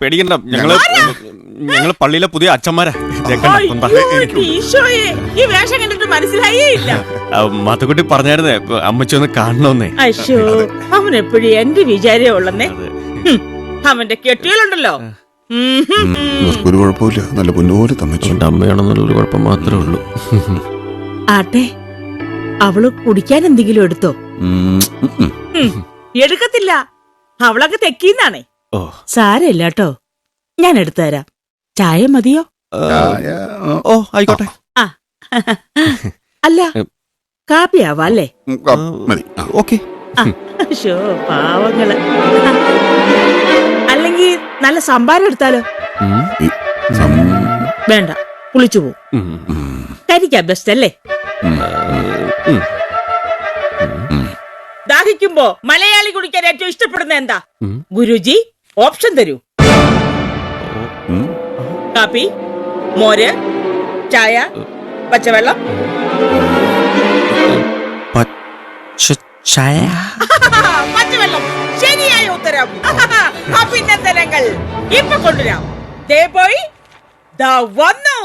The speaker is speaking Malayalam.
പേടിക്കണ്ട, ഞങ്ങള് പള്ളിയിലെ പുതിയ അച്ഛന്മാരാ. ഈ വേഷം കണ്ടിട്ട് മനസ്സിലായേ ഇല്ല. മാത്തുക്കുട്ടി പറഞ്ഞായിരുന്നേ അമ്മച്ചി ഒന്ന് കാണണമെന്നേ. അയ്യോ, അവൻ എപ്പോഴും എന്റെ വിചാരേ ഉള്ളന്നേ. അവന്റെ കെട്ടികളുണ്ടല്ലോ, ഒരു കുഴപ്പമില്ല, നല്ല പൊന്നുപോലെ തമ്മിച്ചു. അമ്മയാണെന്നുള്ളൊരു കുഴപ്പം മാത്രമേ ഉള്ളൂ. ആട്ടെ, അവള് കുടിക്കാൻ എന്തെങ്കിലും എടുത്തോ? എടുക്കത്തില്ല, അവളൊക്കെ തെക്കീന്നാണേ. സാരമില്ല കേട്ടോ, ഞാൻ എടുത്തു തരാം. ചായ മതിയോ? ഓ ആയിക്കോട്ടെ. അല്ല, കാപ്പിയാവാ അല്ലേ? ഓക്കെ. പാവങ്ങള്. അല്ലെങ്കിൽ നല്ല സംഭാരം എടുത്താലോ? വേണ്ട, കുളിച്ചു പോവും. കരിക്കാ ബെസ്റ്റ് അല്ലേ? ദാഹിക്കുമ്പോ മലയാളി കുടിക്കാൻ ഏറ്റവും ഇഷ്ടപ്പെടുന്ന എന്താ? ഗുരുജി ഓപ്ഷൻ തരൂ. കാപ്പി, മോര്, ചായ, പച്ചവെള്ളം? പച്ചവെള്ളം ശരിയായ ഉത്തരം. അഭിനന്ദനങ്ങൾ. ഇപ്പൊ കൊണ്ടുവരാം. ദേ പോയി ദാ വന്നു.